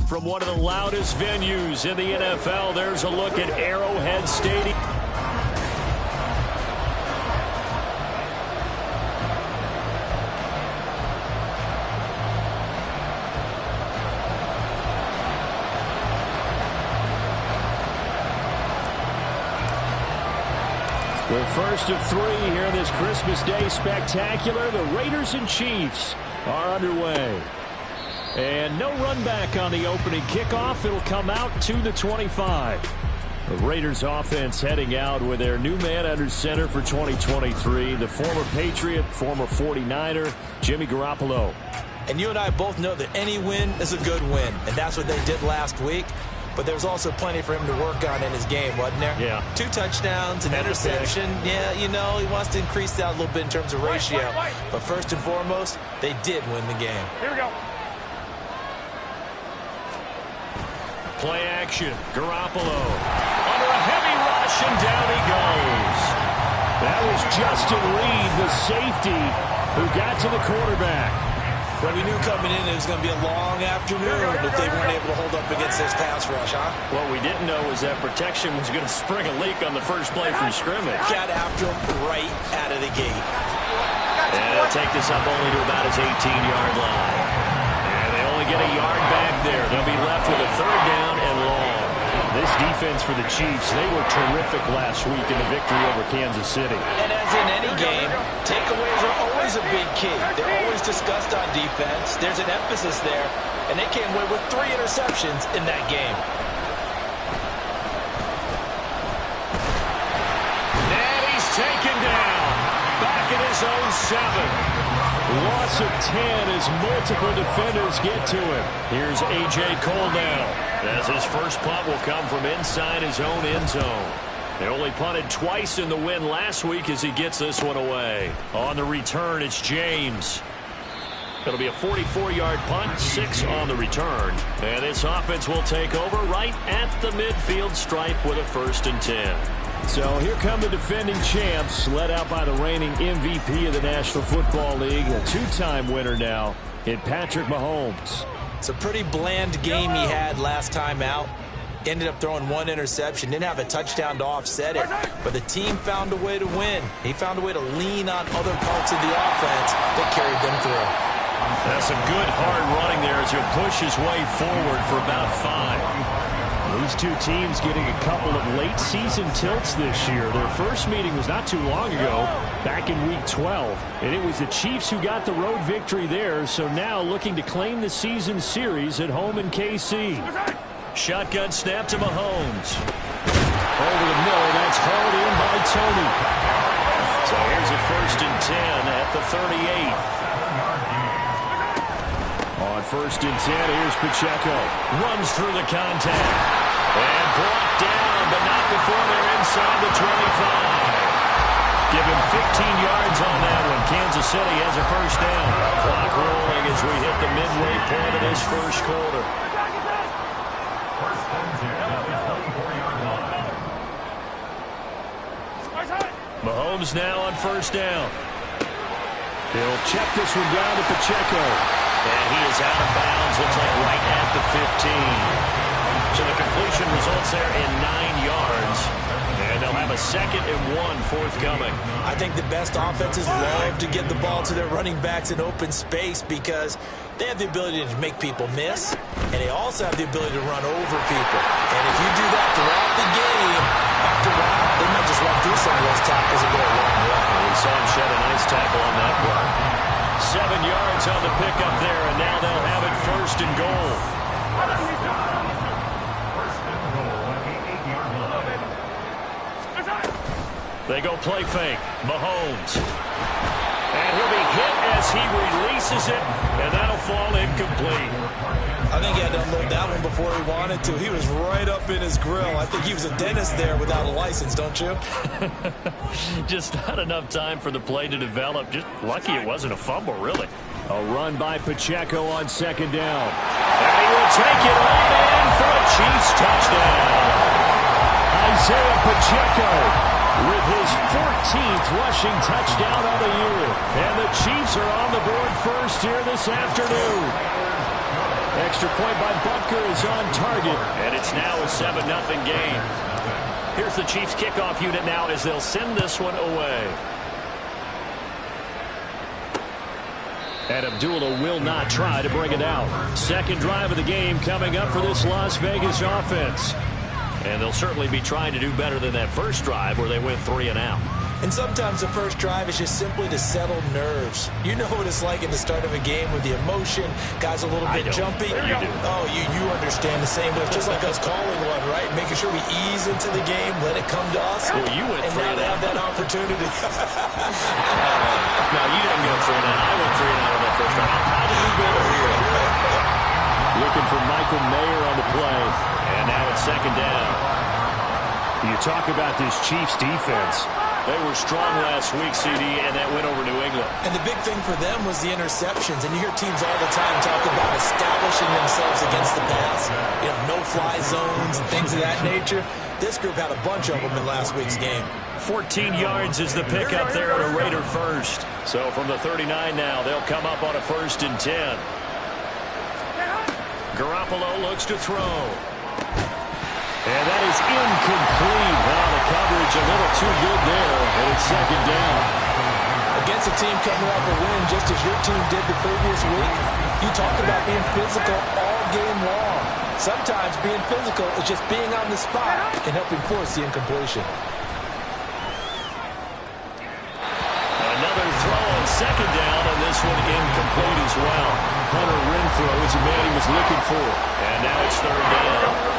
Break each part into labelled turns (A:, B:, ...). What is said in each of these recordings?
A: From one of the loudest venues in the NFL, there's a look at Arrowhead Stadium. The first of three here in this Christmas Day spectacular. The Raiders and Chiefs are underway. And no run back on the opening kickoff. It'll come out to the 25. The Raiders offense heading out with their new man under center for 2023, the former Patriot, former 49er, Jimmy Garoppolo.
B: And you and I both know that any win is a good win, and that's what they did last week. But there's also plenty for him to work on in his game, wasn't there?
A: Yeah.
B: 2 touchdowns, an interception. Yeah, you know, he wants to increase that a little bit in terms of ratio. But first and foremost, they did win the game.
C: Here we go.
A: Play action. Garoppolo under a heavy rush, and down he goes. That was Justin Reed, the safety, who got to the quarterback.
B: Well, we knew coming in it was going to be a long afternoon if they weren't able to hold up against this pass rush, huh?
A: What we didn't know was that protection was going to spring a leak on the first play from scrimmage.
B: Got after him right out of the gate.
A: And they'll take this up only to about his 18-yard line. And they only get a yard back there. They'll be left with a third down and long. This defense for the Chiefs, they were terrific last week in the victory over Kansas City.
B: And as in any game, takeaways are always a big key. They're always discussed on defense. There's an emphasis there, and they came away with 3 interceptions in that game.
A: And he's taken down. Back at his own 7. Loss of 10 as multiple defenders get to him. Here's A.J. Cole now, as his first punt will come from inside his own end zone. They only punted twice in the win last week as he gets this one away. On the return, it's James. It'll be a 44-yard punt, 6 on the return. And this offense will take over right at the midfield stripe with a 1st and 10. So here come the defending champs, led out by the reigning MVP of the National Football League, a 2-time winner now in Patrick Mahomes.
B: It's a pretty bland game he had last time out. Ended up throwing 1 interception. Didn't have a touchdown to offset it. But the team found a way to win. He found a way to lean on other parts of the offense that carried them through.
A: That's some good hard running there as he'll push his way forward for about 5. These two teams getting a couple of late season tilts this year. Their first meeting was not too long ago, back in week 12. And it was the Chiefs who got the road victory there, so now looking to claim the season series at home in KC. Shotgun snap to Mahomes. Over the middle, that's hauled in by Tony. So here's a 1st and 10 at the 38. On 1st and 10, here's Pacheco. Runs through the contact. And brought down, but not before they're inside the 25. Give him 15 yards on that one. Kansas City has a 1st down. Clock rolling as we hit the midway point of this first quarter. Mahomes now on 1st down. He'll check this one down to Pacheco. And he is out of bounds, looks like right at the 15. So the completion results there in 9 yards. And they'll have a 2nd and 1 forthcoming.
B: I think the best offenses love to get the ball to their running backs in open space because they have the ability to make people miss, and they also have the ability to run over people. And if you do that throughout the game, after a while, they might just run through some of those tackles and go a long way.
A: We saw him shed a nice tackle on that one. 7 yards on the pickup there, and now they'll have it 1st and goal. They go play fake. Mahomes. And he'll be hit as he releases it, and that'll fall incomplete.
B: I think he had to unload that one before he wanted to. He was right up in his grill. I think he was a dentist there without a license, don't you?
A: Just not enough time for the play to develop. Just lucky it wasn't a fumble, really. A run by Pacheco on 2nd down. And he will take it on in for a Chiefs touchdown. Isaiah Pacheco with his 14th rushing touchdown of the year. And the Chiefs are on the board first here this afternoon. Extra point by Butker is on target. And it's now a 7-0 game. Here's the Chiefs kickoff unit now as they'll send this one away. And Abdullah will not try to bring it out. Second drive of the game coming up for this Las Vegas offense. And they'll certainly be trying to do better than that first drive where they went 3 and out.
B: And sometimes the first drive is just simply to settle nerves. You know what it's like at the start of a game with the emotion. Guys a little bit jumpy.
A: You do.
B: Oh, you understand the same way. It's just like us calling one, right? Making sure we ease into the game, let it come to us.
A: Well, you went
B: and now they have that opportunity.
A: No, you didn't go 3 and out. I went 3 and out on that first drive. How did you go here? Looking for Michael Mayer on the play. And now it's second down. You talk about this Chiefs defense. They were strong last week, CD, and that went over New England.
B: And the big thing for them was the interceptions. And you hear teams all the time talk about establishing themselves against the pass. You know, no-fly zones and things of that nature. This group had a bunch of them in last week's game. 14 yards is the pickup there at a Raider first.
A: So from the 39 now, they'll come up on a 1st and 10. Garoppolo looks to throw. And that is incomplete. Wow, the coverage a little too good there, and it's second down.
B: Against a team coming off a win, just as your team did the previous week, you talked about being physical all game long. Sometimes being physical is just being on the spot and helping force the incompletion.
A: Another throw on second down, and this one incomplete as well. Hunter Renfrow is the man he was looking for. And now it's third down.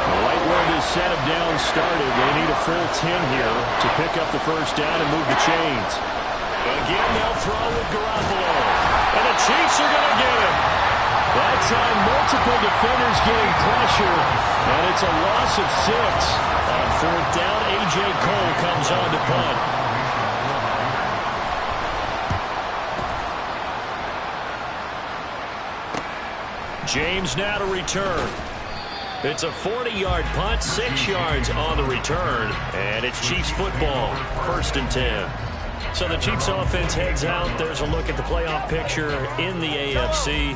A: Right where this set of downs started, they need a full 10 here to pick up the first down and move the chains. Again, they'll throw with Garoppolo. And the Chiefs are going to get him. That time, multiple defenders getting pressure, and it's a loss of 6. On fourth down, A.J. Cole comes on to punt. James now to return. It's a 40-yard punt, 6 yards on the return, and it's Chiefs football, 1st and 10. So the Chiefs offense heads out. There's a look at the playoff picture in the AFC.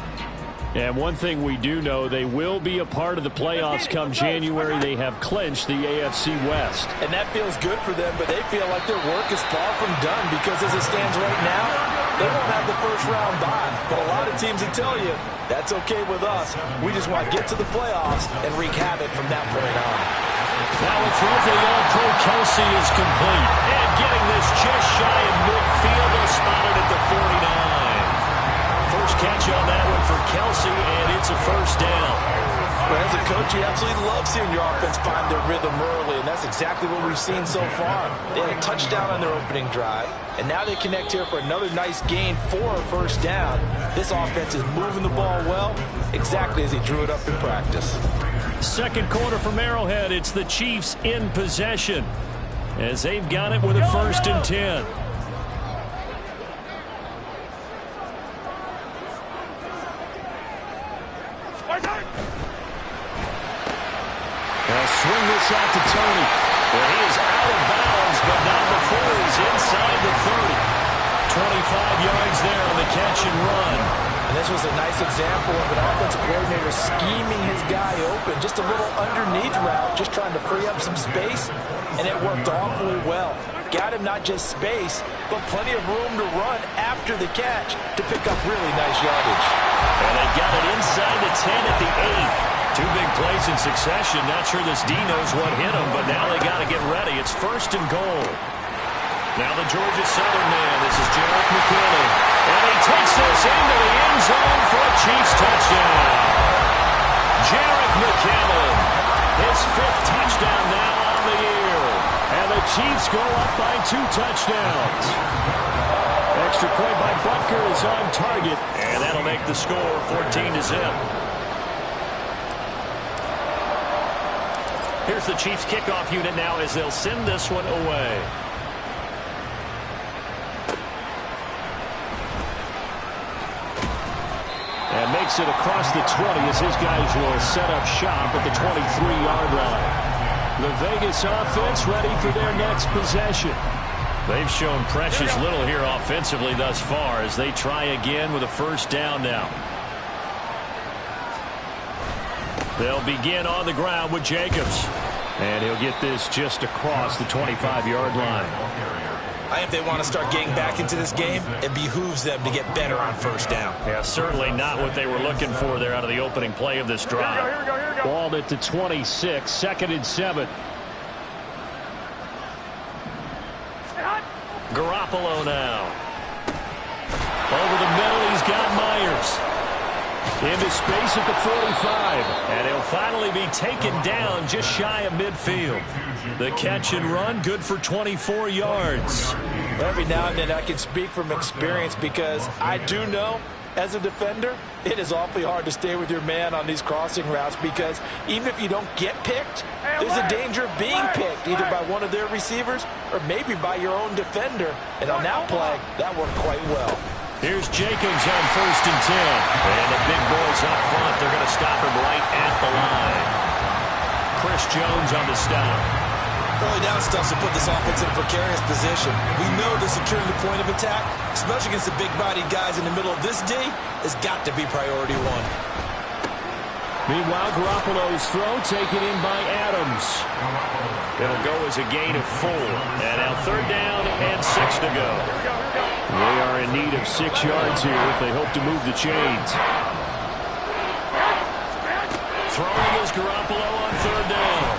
A: And one thing we do know, they will be a part of the playoffs come January. They have clinched the AFC West.
B: And that feels good for them, but they feel like their work is far from done because as it stands right now, they won't have the first-round bye. But a lot of teams will tell you, that's okay with us. We just want to get to the playoffs and wreak havoc from that point on.
A: Now a throw for the All-Pro Kelsey is complete. And getting this just shy of midfield, they'll spot it at the 49. First catch on that one for Kelsey, and it's a first down.
B: Well, as a coach, you absolutely love seeing your offense find their rhythm early, and that's exactly what we've seen so far. They had a touchdown on their opening drive, and now they connect here for another nice gain for a first down. This offense is moving the ball well, exactly as he drew it up in practice.
A: Second quarter from Arrowhead, it's the Chiefs in possession as they've got it with a 1st and 10. They'll swing this out to Tony. Well, he is out of bounds, but not before he's inside the 30. 25 yards there on the catch and run.
B: And this was a nice example of an offensive coordinator scheming his guy open. Just a little underneath route, just trying to free up some space, and it worked awfully well. Got him not just space, but plenty of room to run after the catch to pick up really nice yardage.
A: And they got it inside the 10 at the 8. 2 big plays in succession. Not sure this D knows what hit him, but now they got to get ready. It's 1st and goal. Now the Georgia Southern man. This is Jarek McKinnon. And he takes this into the end zone for a Chiefs touchdown. Jarek McKinnon. His 5th touchdown now on the year. And the Chiefs go up by 2 touchdowns. Extra point by Butker is on target. And that'll make the score 14-0. Here's the Chiefs kickoff unit now as they'll send this one away. And makes it across the 20 as his guys will set up shop at the 23-yard line. The Vegas offense ready for their next possession. They've shown precious little here offensively thus far as they try again with a first down now. They'll begin on the ground with Jacobs. And he'll get this just across the 25-yard line.
B: I think if they want to start getting back into this game, it behooves them to get better on first down.
A: Yeah, certainly not what they were looking for there out of the opening play of this drive.
C: Here we go.
A: Balled it to 26, 2nd and 7. Garoppolo now. Over the middle, he's got Myers. Into space at the 45. And he'll finally be taken down just shy of midfield. The catch and run, good for 24 yards.
B: Every now and then I can speak from experience because I do know, as a defender, it is awfully hard to stay with your man on these crossing routes because even if you don't get picked, there's a danger of being picked either by one of their receivers or maybe by your own defender. And on that play, that worked quite well.
A: Here's Jacobs on 1st and 10. And the big boys up front, they're going to stop him right at the line. Chris Jones on the stop.
B: Early down stuff to put this offense in a precarious position. We know the securing the point of attack, especially against the big-bodied guys in the middle of this D, has got to be priority one.
A: Meanwhile, Garoppolo's throw taken in by Adams. It'll go as a gain of 4. And now 3rd down and 6 to go. They are in need of 6 yards here if they hope to move the chains. Throwing is Garoppolo on 3rd down.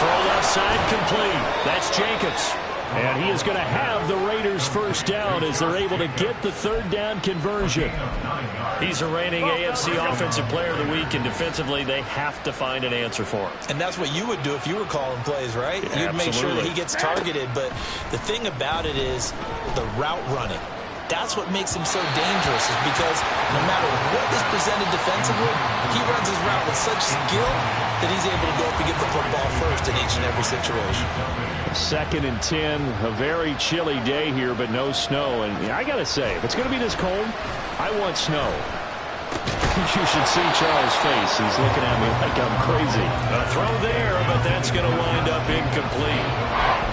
A: Throw left side complete. That's Jacobs. And he is going to have the Raiders' first down as they're able to get the 3rd down conversion. He's a reigning AFC Offensive Player of the Week, and defensively they have to find an answer for him.
B: And that's what you would do if you were calling plays, right? You'd make sure that he gets targeted. But the thing about it is the route running. That's what makes him so dangerous, is because no matter what is presented defensively, he runs his route with such skill that he's able to go up and get the football first in each and every situation.
A: 2nd and 10, a very chilly day here, but no snow. And I got to say, if it's going to be this cold, I want snow. You should see Charles' face. He's looking at me like I'm crazy. A throw there, but that's going to wind up incomplete.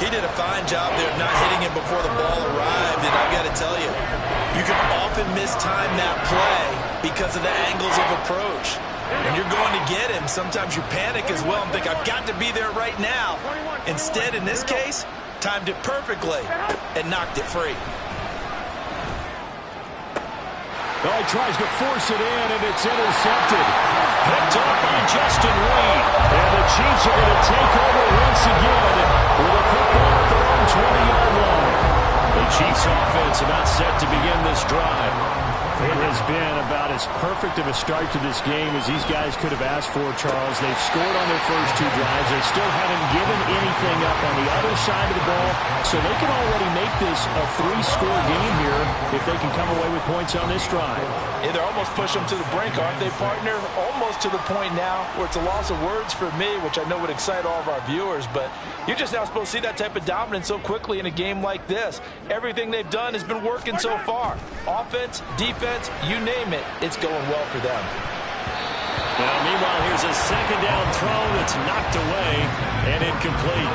B: He did a fine job there of not hitting him before the ball arrived, and I've got to tell you, you can often mistime that play because of the angles of approach. And you're going to get him. Sometimes you panic as well and think, I've got to be there right now. Instead, in this case, timed it perfectly and knocked it free.
A: Oh, he tries to force it in, and it's intercepted. Picked up by Justin Reed. And the Chiefs are going to take over once again with a football at their own 20-yard line. The Chiefs offense about set to begin this drive. It has been about as perfect of a start to this game as these guys could have asked for, Charles. They've scored on their first 2 drives. They still haven't given anything up on the other side of the ball, so they can already make this a 3-score game here if they can come away with points on this drive.
C: Yeah, they're almost pushing them to the brink, aren't they, partner? Almost to the point now where it's a loss of words for me, which I know would excite all of our viewers, but you're just not supposed to see that type of dominance so quickly in a game like this. Everything they've done has been working so far. Offense, defense, you name it, it's going well for them.
A: Now, meanwhile, here's a 2nd down throw that's knocked away and incomplete.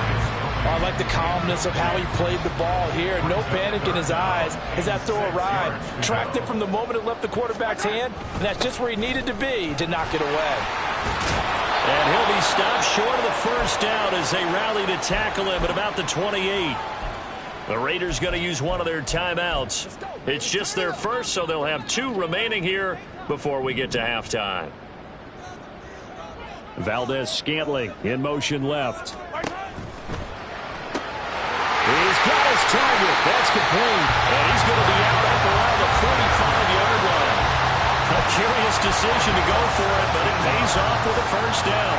C: I like the calmness of how he played the ball here. No panic in his eyes as that throw arrived. Tracked it from the moment it left the quarterback's hand, and that's just where he needed to be to knock it away.
A: And he'll be stopped short of the first down as they rally to tackle him at about the 28. The Raiders going to use one of their timeouts. It's just their first, so they'll have 2 remaining here before we get to halftime. Valdez-Scantling in motion left. He's got his target. That's complete. And he's going to be out at around the 45-yard line. A curious decision to go for it, but it pays off with a first down.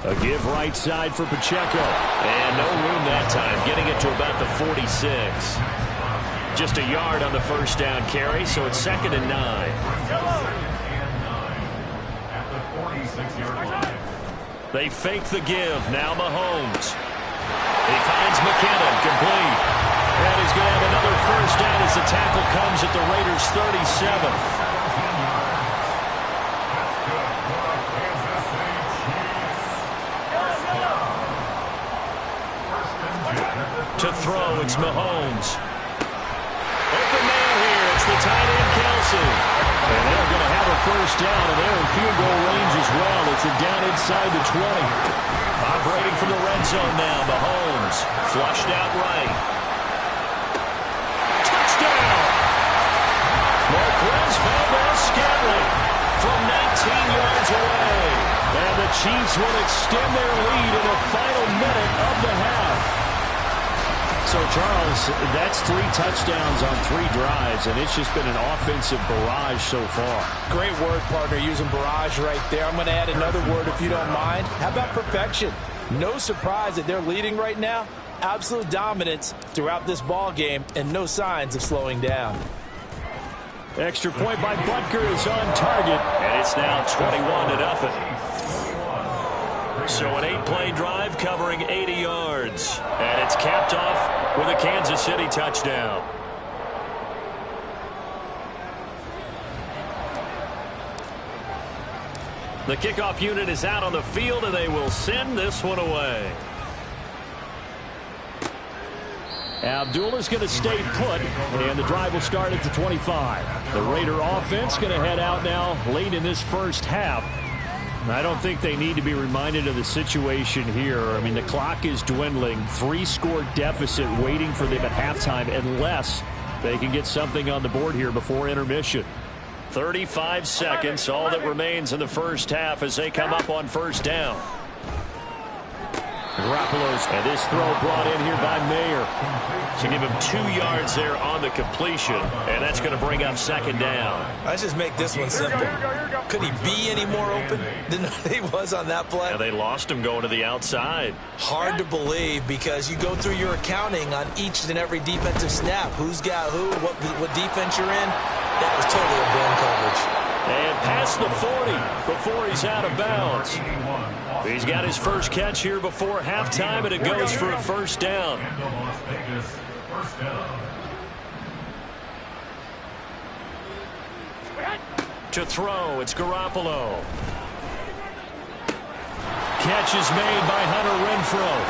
A: A give right side for Pacheco. And no room that time, getting it to about the 46. Just a yard on the first down carry, so it's 2nd and 9. They fake the give. Now Mahomes. He finds McKinnon, complete. And he's going to have another first down as the tackle comes at the Raiders' 37. To throw, it's Mahomes. Open man here. It's the tight end, Kelsey. And they're going to have a first down, and they're in field goal range as well. It's a down inside the 20. Operating from the red zone now, Mahomes. Flushed out right. Touchdown! Marquez Valdez-Scantling from 19 yards away. And the Chiefs will extend their lead in the final minute of the half. So, Charles, that's 3 touchdowns on 3 drives, and it's just been an offensive barrage so far.
C: Great word, partner, using barrage right there. I'm going to add another word if you don't mind. How about perfection? No surprise that they're leading right now. Absolute dominance throughout this ball game, and no signs of slowing down.
A: Extra point by Butker is on target, and it's now 21-0. So an 8-play drive covering 80 yards. And it's capped off with a Kansas City touchdown. The kickoff unit is out on the field, and they will send this one away. Abdullah's going to stay put, and the drive will start at the 25. The Raider offense going to head out now late in this first half. I don't think they need to be reminded of the situation here. I mean, the clock is dwindling. 3-score deficit waiting for them at halftime unless they can get something on the board here before intermission. 35 seconds, all that remains in the first half as they come up on first down. Garoppolo's, and this throw brought in here by Mayer. To give him 2 yards there on the completion, and that's going to bring up second down.
B: Let's just make this one simple. Could he be any more open than he was on that play?
A: Yeah, they lost him going to the outside.
B: Hard to believe because you go through your accounting on each and every defensive snap. Who's got who, what defense you're in. That was totally a blown coverage.
A: And past the 40 before he's out of bounds. He's got his first catch here before halftime, and it goes for a first down. To throw, it's Garoppolo. Catch is made by Hunter Renfrow.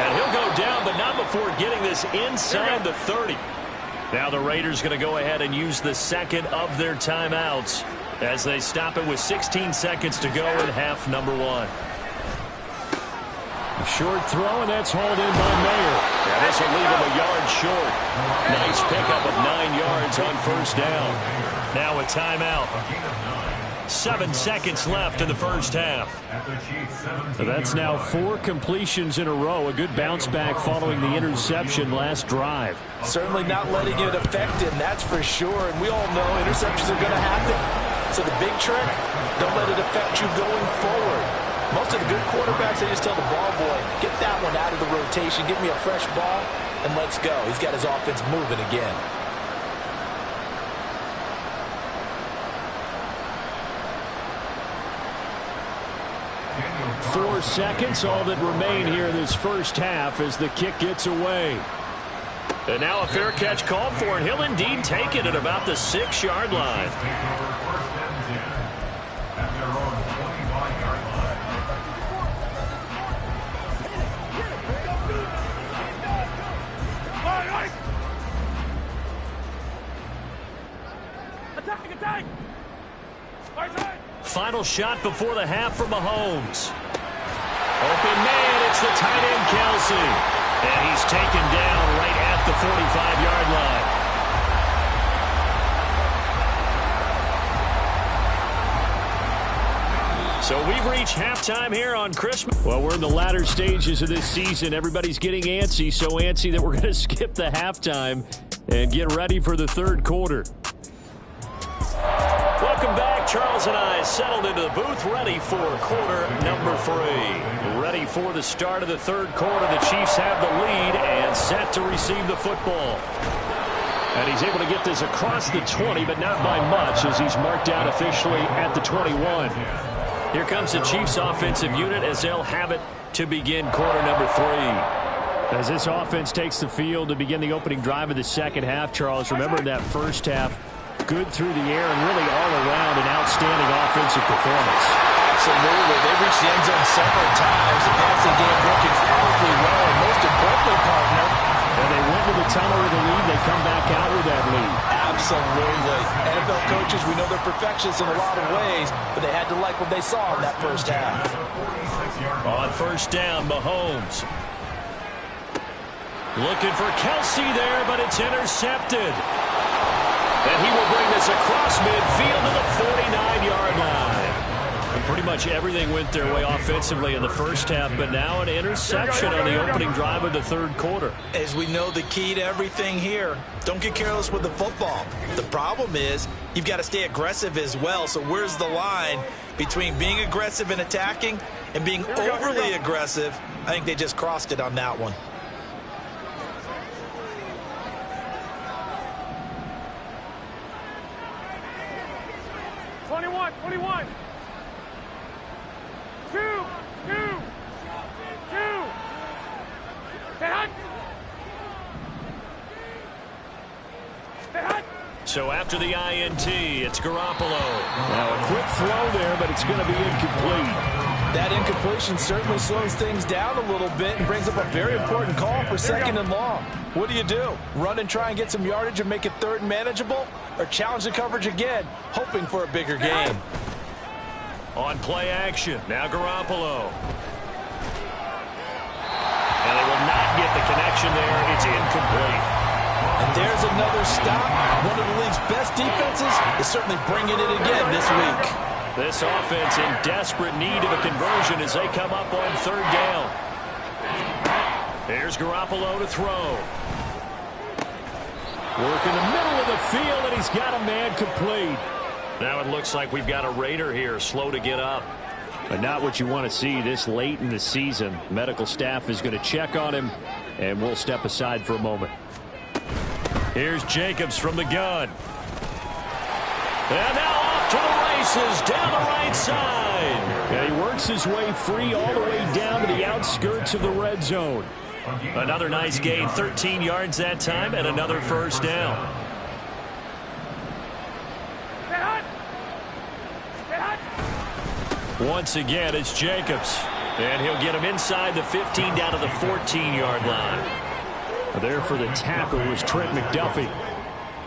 A: And he'll go down, but not before getting this inside the 30. Now the Raiders going to go ahead and use the second of their timeouts as they stop it with 16 seconds to go in half number 1. A short throw, and that's hauled in by Mayer. Yeah, this will leave him a yard short. Nice pickup of 9 yards on first down. Now a timeout. 7 seconds left in the first half. So that's now 4 completions in a row. A good bounce back following the interception last drive.
C: Certainly not letting it affect him, that's for sure. And we all know interceptions are going to happen. So the big trick, don't let it affect you going forward. Most of the good quarterbacks, they just tell the ball boy, get that one out of the rotation, give me a fresh ball, and let's go. He's got his offense moving again.
A: 4 seconds, all that remain here in this first half as the kick gets away. And now a fair catch called for, and he'll indeed take it at about the 6-yard line. Final shot before the half for Mahomes. Open man, it's the tight end Kelsey. And he's taken down right at the 45-yard line. So we've reached halftime here on Christmas. Well, we're in the latter stages of this season. Everybody's getting antsy, so antsy that we're going to skip the halftime and get ready for the third quarter. Welcome back. Charles and I settled into the booth, ready for quarter number 3. Ready for the start of the third quarter. The Chiefs have the lead and set to receive the football. And he's able to get this across the 20, but not by much as he's marked out officially at the 21. Here comes the Chiefs offensive unit as they'll have it to begin quarter number 3. As this offense takes the field to begin the opening drive of the second half, Charles, remember in that first half, good through the air and really all around an outstanding offensive performance.
C: Absolutely. They've reached the end zone several times. The passing game working powerfully well, and most importantly, Absolutely. NFL coaches, we know they're perfectionists in a lot of ways, but they had to like what they saw in that first half.
A: On first down, Mahomes. Looking for Kelsey there, but it's intercepted. And he will bring this across midfield to the 49-yard line. And pretty much everything went their way offensively in the first half, but now an interception on the opening drive of the third quarter.
B: As we know, the key to everything here, don't get careless with the football. The problem is you've got to stay aggressive as well. So where's the line between being aggressive and attacking and being overly aggressive? I think they just crossed it on that one.
A: So after the INT, it's Garoppolo. Now a quick throw there, but it's going to be incomplete.
C: That incompletion certainly slows things down a little bit and brings up a very important call for second and long. What do? Run and try and get some yardage and make it third and manageable? Or challenge the coverage again, hoping for a bigger gain?
A: On play action, now Garoppolo. And they will not get the connection there. It's incomplete.
C: And there's another stop. One of the league's best defenses is certainly bringing it again this week.
A: This offense in desperate need of a conversion as they come up on third down. Here's Garoppolo to throw. Work in the middle of the field, and he's got a man complete. Now it looks like we've got a Raider here, slow to get up. But not what you want to see this late in the season. Medical staff is going to check on him, and we'll step aside for a moment. Here's Jacobs from the gun. And now off to the races down the right side. And he works his way free all the way down to the outskirts of the red zone. Another nice gain, 13 yards that time, and another first down. Once again, it's Jacobs. And he'll get him inside the 15 down to the 14-yard line. There for the tackle was Trent McDuffie.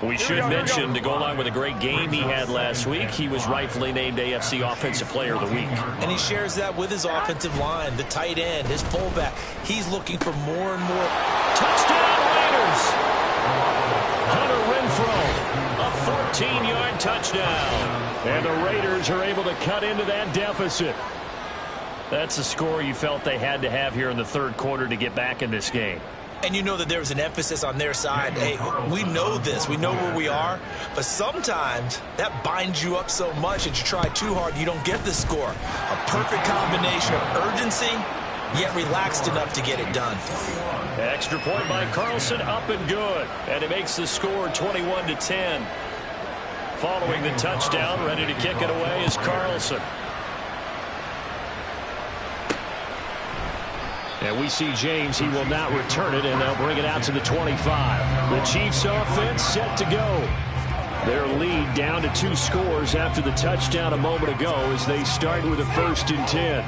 A: We should mention, to go along with a great game he had last week, he was rightfully named AFC Offensive Player of the Week.
B: And he shares that with his offensive line, the tight end, his fullback. He's looking for more and more.
A: Touchdown Raiders! Hunter Renfrow, a 14-yard touchdown. And the Raiders are able to cut into that deficit. That's a score you felt they had to have here in the third quarter to get back in this game.
B: And you know that there was an emphasis on their side. Hey, we know this. We know where we are. But sometimes that binds you up so much that you try too hard, you don't get the score. A perfect combination of urgency, yet relaxed enough to get it done.
A: Extra point by Carlson, up and good. And it makes the score 21-10. Following the touchdown, ready to kick it away is Carlson. And we see James, he will not return it, and they'll bring it out to the 25. The Chiefs offense set to go. Their lead down to 2 scores after the touchdown a moment ago as they start with a 1st and 10.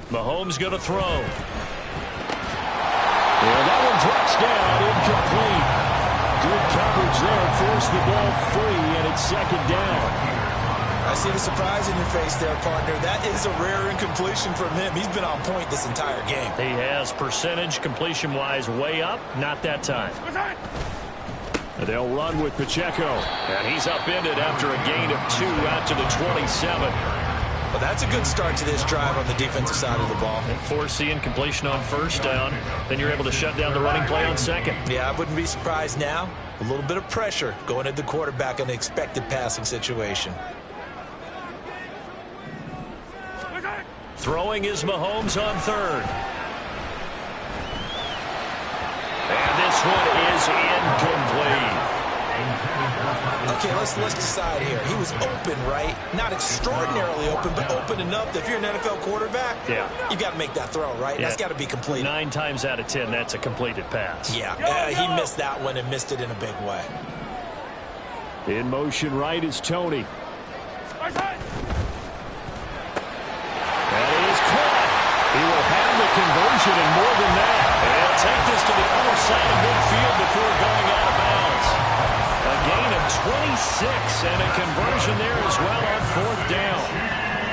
A: Mahomes going to throw. And that one drops down, incomplete. Good coverage there, forced the ball free, and it's 2nd down.
B: I see the surprise in your face there, partner. That is a rare incompletion from him. He's been on point this entire game.
A: He has percentage, completion-wise, way up. Not that time. They'll run with Pacheco. And he's upended after a gain of 2 out to the 27.
B: Well, that's a good start to this drive on the defensive side of the ball.
A: And force the incompletion on 1st down. Then you're able to shut down the running play on 2nd.
B: Yeah, I wouldn't be surprised now. A little bit of pressure going at the quarterback in the expected passing situation.
A: Throwing is Mahomes on 3rd. And this one is incomplete.
B: Okay, let's decide here. He was open, right? Not extraordinarily open, but open enough that if you're an NFL quarterback, you got to make that throw, right? That's got to be completed.
A: 9 times out of 10, that's a completed pass.
B: Yeah, he missed that one and missed it in a big way.
A: In motion right is Tony. That is caught. He will have the conversion and more than that. And he'll take this to the other side of midfield before going out of bounds. A gain of 26 and a conversion there as well on 4th down.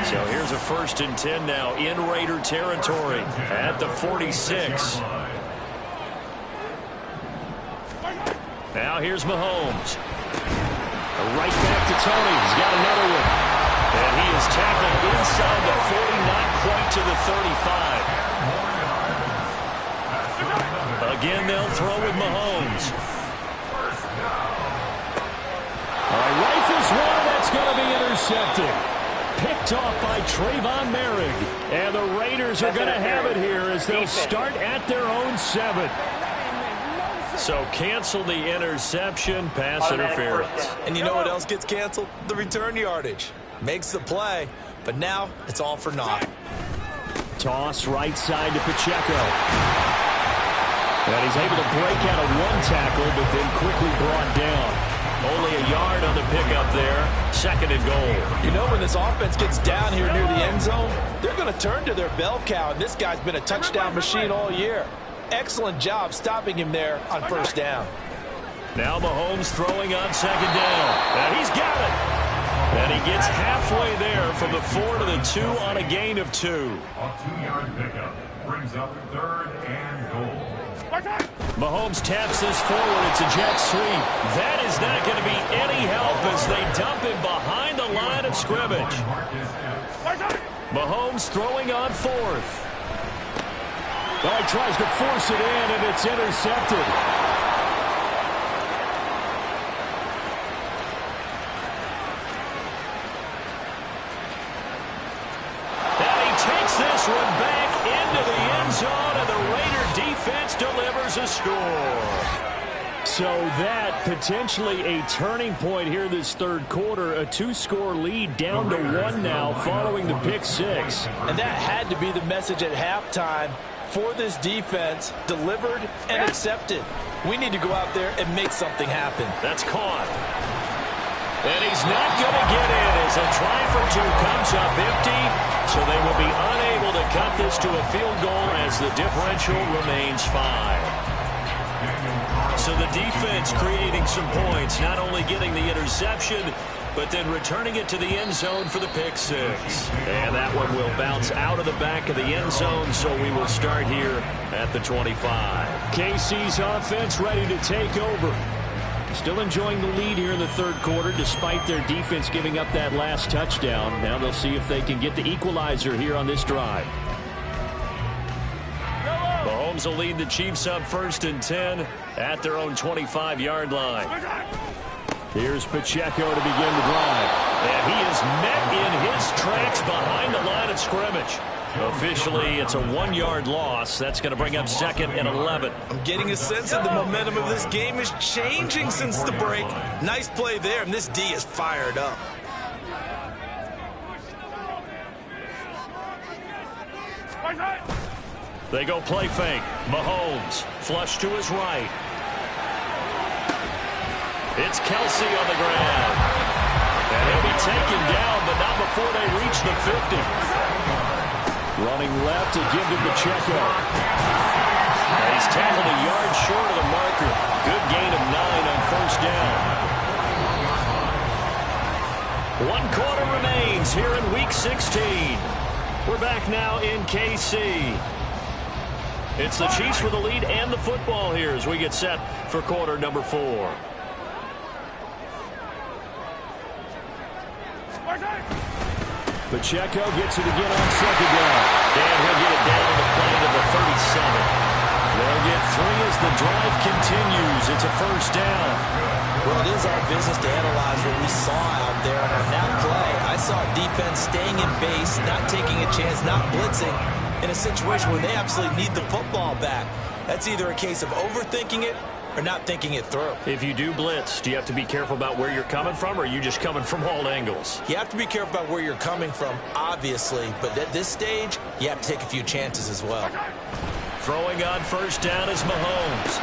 A: So here's a 1st and 10 now in Raider territory at the 46. Now here's Mahomes. Right back to Tony. He's got another one. And he is tackled inside the 40, not quite to the 35. Again, they'll throw with Mahomes. All right, rifles one. That's going to be intercepted. Picked off by Trayvon Merrick. And the Raiders are going to have it here as they'll start at their own 7. So cancel the interception, pass interference.
B: And you know what else gets canceled? The return yardage. Makes the play, but now it's all for naught.
A: Toss right side to Pacheco. And he's able to break out of one tackle, but then quickly brought down. Only a yard on the pickup there. 2nd and goal.
C: You know, when this offense gets down here near the end zone, they're going to turn to their bell cow, and this guy's been a touchdown machine all year. Excellent job stopping him there on 1st down.
A: Now Mahomes throwing on 2nd down. And he's got it. And he gets halfway there from the 4 to the 2 on a gain of 2.
D: A 2-yard pickup brings up 3rd and goal.
A: Mahomes taps this forward. It's a jet sweep. That is not going to be any help as they dump him behind the line of scrimmage. Mahomes throwing on 4th. Well, he tries to force it in, and it's intercepted. And he takes this one back into the end zone, and the Raider defense delivers a score. So that potentially a turning point here this 3rd quarter. A 2-score lead down to 1 now following the pick 6.
C: And that had to be the message at halftime for this defense, delivered and accepted. We need to go out there and make something happen.
A: That's caught. And he's not going to get in as a try for 2 comes up empty. So they will be unable to cut this to a field goal as the differential remains 5. So the defense creating some points, not only getting the interception, but then returning it to the end zone for the pick 6. And that one will bounce out of the back of the end zone, so we will start here at the 25. KC's offense ready to take over. Still enjoying the lead here in the 3rd quarter, despite their defense giving up that last touchdown. Now they'll see if they can get the equalizer here on this drive. Mahomes will lead the Chiefs up 1st and 10 at their own 25-yard line. Here's Pacheco to begin the drive. And he is met in his tracks behind the line of scrimmage. Officially, it's a 1-yard loss. That's going to bring up 2nd and 11.
B: I'm getting a sense that the momentum of this game is changing since the break. Nice play there, and this D is fired up.
A: They go play fake. Mahomes, flush to his right. It's Kelsey on the ground. And he'll be taken down, but not before they reach the 50. Running left to give to Pacheco. And he's tackled a yard short of the marker. Good gain of 9 on 1st down. 1 quarter remains here in Week 16. We're back now in KC. It's the Chiefs with the lead and the football here as we get set for quarter number 4. Pacheco gets it again on 2nd down. And he'll get it down to the play to the 37. They'll get 3 as the drive continues. It's a 1st down.
B: Well, it is our business to analyze what we saw out there. And on that play, I saw defense staying in base, not taking a chance, not blitzing, in a situation where they absolutely need the football back. That's either a case of overthinking it or not thinking it through.
A: If you do blitz, do you have to be careful about where you're coming from, or are you just coming from all angles?
B: You have to be careful about where you're coming from, obviously, but at this stage, you have to take a few chances as well.
A: Throwing on first down is Mahomes.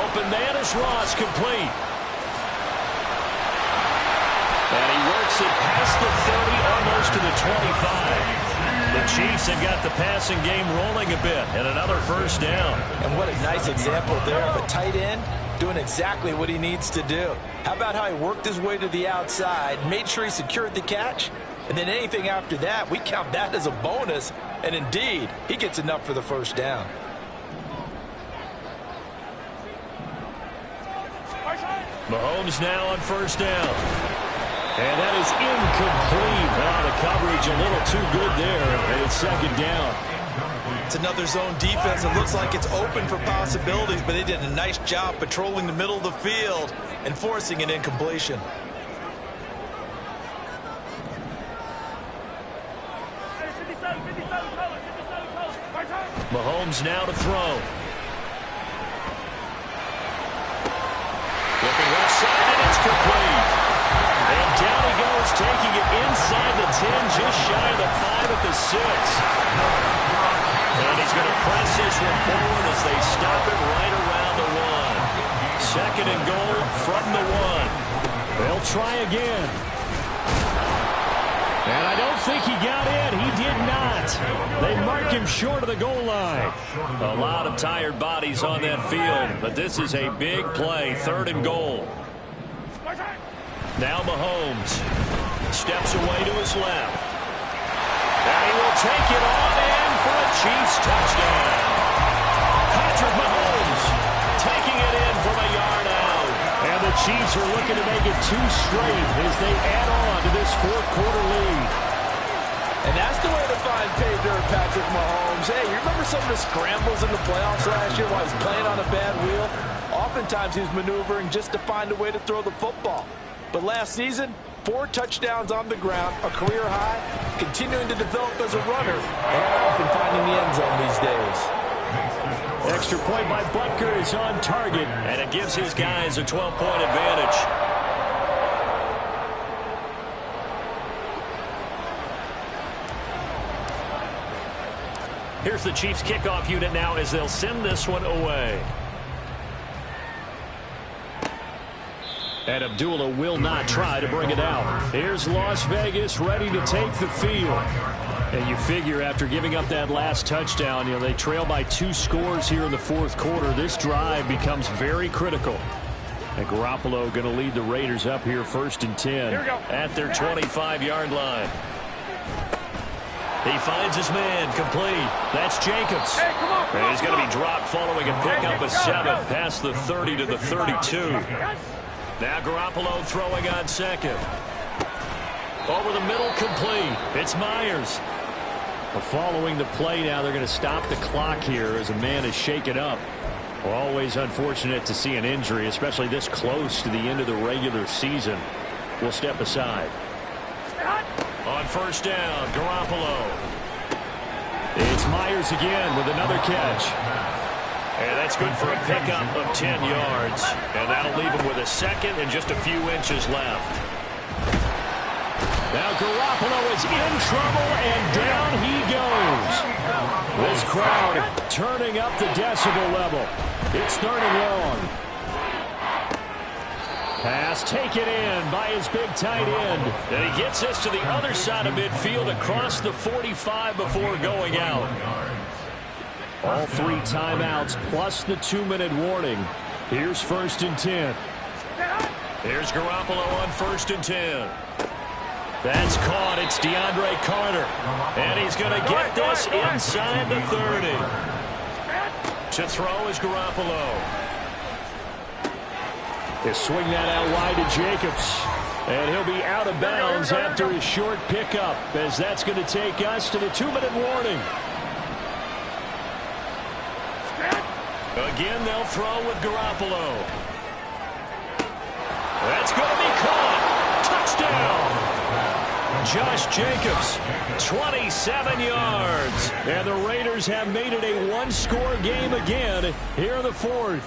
A: Open man is Ross, complete. And he works it past the 30, almost to the 25. The Chiefs have got the passing game rolling a bit, and another first down.
C: And what a nice example there of a tight end doing exactly what he needs to do. How about how he worked his way to the outside, made sure he secured the catch, and then anything after that, we count that as a bonus. And indeed, he gets enough for the first down.
A: Mahomes now on first down. And that is incomplete. The coverage a little too good there, and it's second down.
B: It's another zone defense. It looks like it's open for possibilities, but they did a nice job patrolling the middle of the field and forcing an incompletion.
A: Mahomes now to throw. Looking left side, and it's complete. And down he goes, taking it inside the 10, just shy of the 5 at the 6. And he's going to press this one forward as they stop it right around the 1. Second and goal from the 1. They'll try again. And I don't think he got in. He did not. They mark him short of the goal line. A lot of tired bodies on that field, but this is a big play. Third and goal. Now Mahomes steps away to his left. And he will take it on in for a Chiefs touchdown. Patrick Mahomes taking it in from a yard out. And the Chiefs are looking to make it 2 straight as they add on to this fourth quarter lead.
C: And that's the way to find pay dirt, Patrick Mahomes. Hey, you remember some of the scrambles in the playoffs last year while he's playing on a bad wheel? Oftentimes he's maneuvering just to find a way to throw the football. But last season, 4 touchdowns on the ground, a career high, continuing to develop as a runner, and often finding the end zone these days.
A: Extra point by Butker is on target, and it gives his guys a 12-point advantage. Here's the Chiefs kickoff unit now as they'll send this one away. And Abdullah will not try to bring it out. Here's Las Vegas ready to take the field. And you figure after giving up that last touchdown, they trail by 2 scores here in the fourth quarter. This drive becomes very critical. And Garoppolo going to lead the Raiders up here first and 10 at their 25-yard line. He finds his man complete. That's Jacobs. And he's going to be dropped following a pickup of 7 past the 30 to the 32. Now Garoppolo throwing on second. Over the middle, complete. It's Myers. Following the play now, they're going to stop the clock here as a man is shaken up. Always unfortunate to see an injury, especially this close to the end of the regular season. We'll step aside. On first down, Garoppolo. It's Myers again with another catch. And that's good for a pickup of 10 yards. And that'll leave him with a second and just a few inches left. Now Garoppolo is in trouble, and down he goes. This crowd turning up the decibel level. It's third and long. Pass taken in by his big tight end. And he gets this to the other side of midfield across the 45 before going out. All 3 timeouts plus the 2-minute warning. Here's first and 10. Here's Garoppolo on first and 10. That's caught. It's DeAndre Carter. And he's going to get this inside the 30. To throw is Garoppolo. They swing that out wide to Jacobs. And he'll be out of bounds after his short pickup, as that's going to take us to the 2-minute warning. Again, they'll throw with Garoppolo. That's going to be caught. Touchdown. Josh Jacobs, 27 yards. And the Raiders have made it a 1-score game again here in the fourth.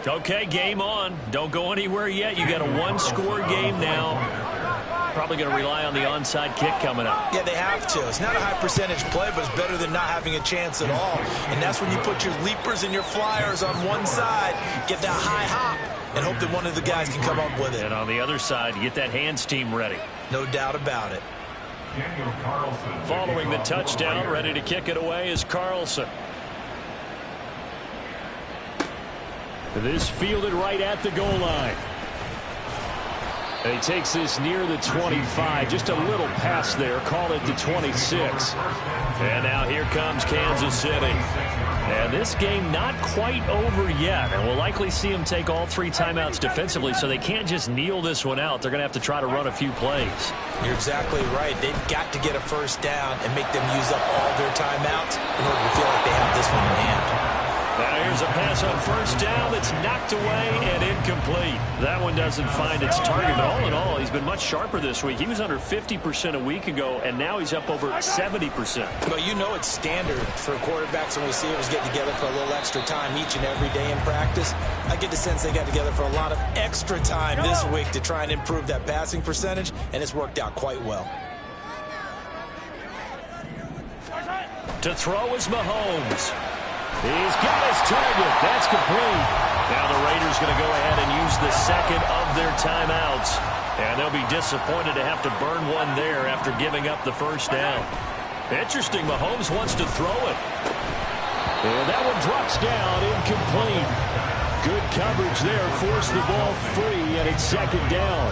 A: Okay, game on. Don't go anywhere yet. You got a one-score game now. Probably going to rely on the onside kick coming up.
B: Yeah, they have to. It's not a high percentage play, but it's better than not having a chance at all. And that's when you put your leapers and your flyers on one side, get that high hop, and hope that one of the guys can come up with it.
A: And on the other side, you get that hands team ready.
B: No doubt about it.
A: Following the touchdown, ready to kick it away is Carlson. This fielded right at the goal line. And he takes this near the 25. Just a little pass there. Call it the 26. And now here comes Kansas City. And this game not quite over yet. And we'll likely see them take all 3 timeouts defensively, so they can't just kneel this one out. They're going to have to try to run a few plays.
B: You're exactly right. They've got to get a first down and make them use up all their timeouts in order to feel like they have this one in hand.
A: Now here's a pass on first down that's knocked away and incomplete. That one doesn't find its target, but all in all, he's been much sharper this week. He was under 50% a week ago, and now he's up over 70%.
B: Well, you know it's standard for quarterbacks and receivers getting together for a little extra time each and every day in practice. I get the sense they got together for a lot of extra time this week to try and improve that passing percentage, and it's worked out quite well.
A: To throw is Mahomes. He's got his target. That's complete. Now the Raiders going to go ahead and use the second of their timeouts. And they'll be disappointed to have to burn one there after giving up the first down. Interesting. Mahomes wants to throw it. And that one drops down, incomplete. Good coverage there. Forced the ball free, and it's second down.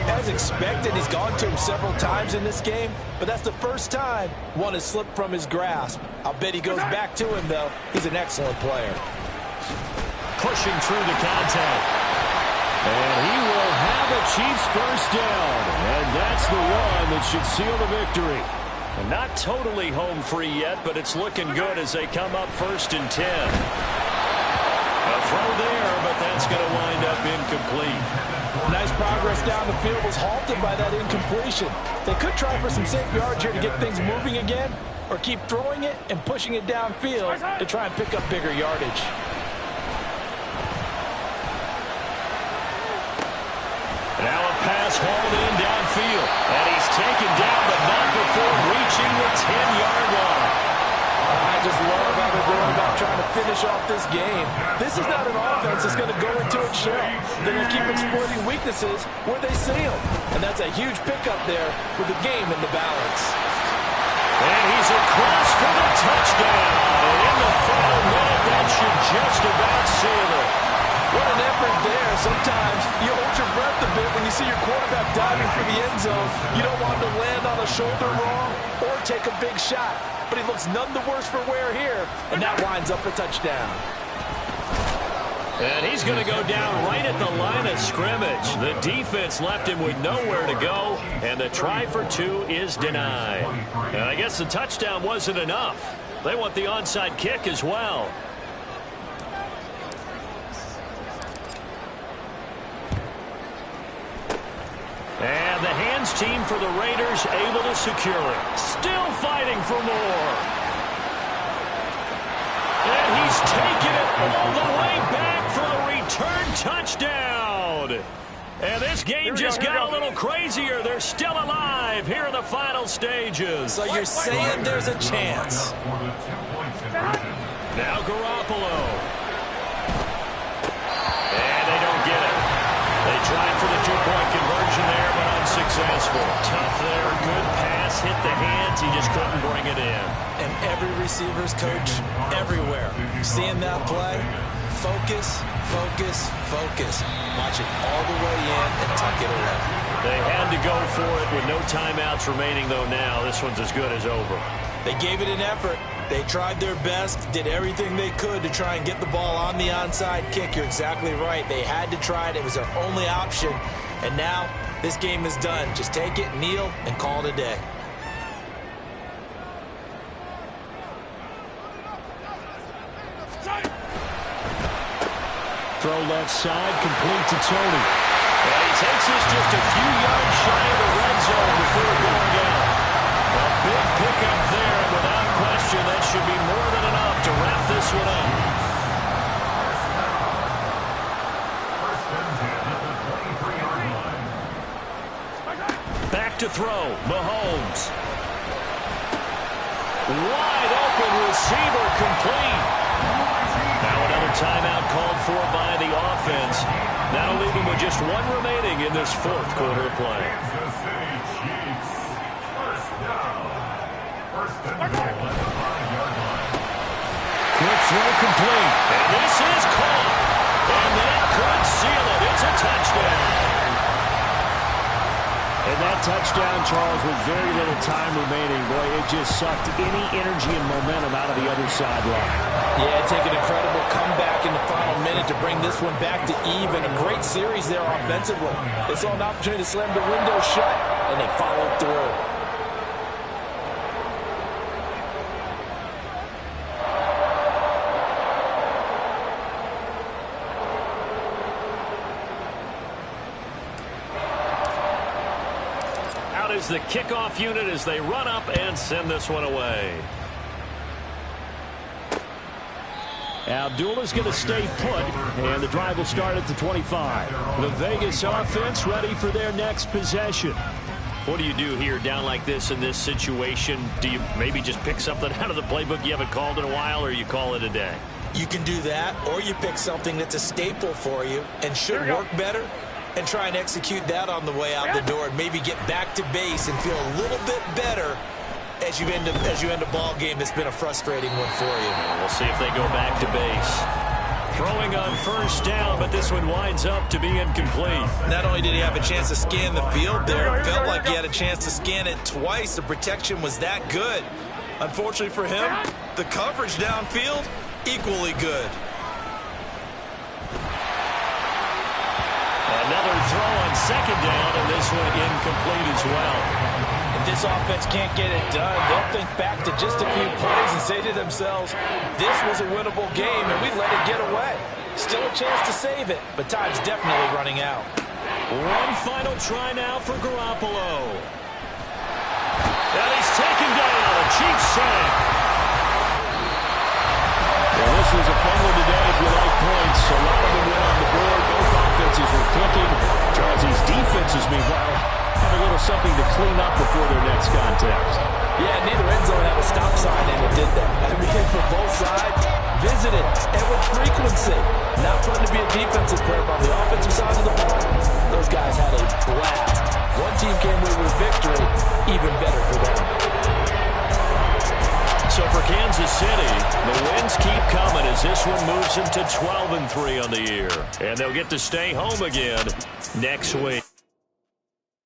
C: As expected, he's gone to him several times in this game, but that's the first time one has slipped from his grasp. I'll bet he goes back to him, though. He's an excellent player.
A: Pushing through the contact. And he will have a Chiefs first down. And that's the one that should seal the victory. And not totally home free yet, but it's looking good as they come up 1st and 10. A throw there, but that's going to wind up incomplete.
C: Nice progress down the field was halted by that incompletion. They could try for some safe yards here to get things moving again, or keep throwing it and pushing it downfield to try and pick up bigger yardage.
A: Now a pass hauled in downfield. And he's taken down, but not before reaching the 10-yard line.
C: I just love how they're going about trying to finish off this game. This is not an offense that's going to go into its shell. They're going to keep exploiting weaknesses where they see them. And that's a huge pickup there with the game in the balance.
A: And he's across for the touchdown. And in the final minute, that should just about seal it.
C: What an effort there. Sometimes you hold your breath a bit when you see your quarterback diving for the end zone. You don't want him to land on a shoulder wrong or take a big shot. But he looks none the worse for wear here, and that winds up a touchdown.
A: And he's going to go down right at the line of scrimmage. The defense left him with nowhere to go, and the try for 2 is denied. And I guess the touchdown wasn't enough. They want the onside kick as well. And the hands team for the Raiders able to secure it. Still fighting for more. And he's taken it all the way back for the return touchdown. And this game just got a little crazier. They're still alive here in the final stages.
B: So you're saying there's a chance.
A: Now Garoppolo. And they don't get it. They tried for the 2-point conversion there, but unsuccessful. Tough there, good pass, hit the hands. He just couldn't bring it in.
B: And every receiver's coach everywhere, seeing that play, focus, focus, focus. Watch it all the way in and tuck it away.
A: They had to go for it with no timeouts remaining, though now. This one's as good as over.
B: They gave it an effort. They tried their best, did everything they could to try and get the ball on the onside kick. You're exactly right. They had to try it. It was their only option. And now this game is done. Just take it, kneel, and call it a day.
A: Throw left side, complete to Tony. And he takes this just a few yards shy of the red zone before going out. A big pickup there, and without question, that should be more than enough to wrap this one up. throw. Mahomes. Wide open receiver complete. Now another timeout called for by the offense. That'll leave them with just one remaining in this fourth quarter of play.
D: Kansas City Chiefs. First down. First and goal at the 5-yard line.
A: Quick throw complete. And this is caught. And that could seal it. It's a touchdown.
E: And that touchdown, Charles, with very little time remaining, boy, it just sucked any energy and momentum out of the other sideline.
C: Yeah, take an incredible comeback in the final minute to bring this one back to even. A great series there offensively. They saw an opportunity to slam the window shut, and they followed through.
A: Is the kickoff unit as they run up and send this one away. Abdullah's going to stay put, and the drive will start at the 25. The Vegas offense ready for their next possession. What do you do here down like this in this situation? Do you maybe just pick something out of the playbook you haven't called in a while, or you call it a day?
B: You can do that, or you pick something that's a staple for you and should work better, and try and execute that on the way out the door and maybe get back to base and feel a little bit better as you end a ball game that's been a frustrating one for you.
A: We'll see if they go back to base. Throwing on first down, but this one winds up to be incomplete.
B: Not only did he have a chance to scan the field there, it felt like he had a chance to scan it twice. The protection was that good. Unfortunately for him, the coverage downfield, equally good.
A: Another throw on second down, and this one incomplete as well.
C: If this offense can't get it done, they'll think back to just a few plays and say to themselves, this was a winnable game, and we let it get away. Still a chance to save it, but time's definitely running out.
A: One final try now for Garoppolo. And he's taken down. A Chiefs sack.
E: Well, this was a fun one today if you like points. A lot of them went on the board. Both offenses were clicking. Charles's defenses, meanwhile, have a little something to clean up before their next contest.
C: Yeah, neither end zone had a stop sign, and it did that. I mean, for both sides, visited and with frequency. Not fun to be a defensive player, but on the offensive side of the ball, those guys had a blast. One team came away with victory, even better for them.
A: So for Kansas City, the wins keep coming as this one moves them to 12-3 on the year. And they'll get to stay home again next week.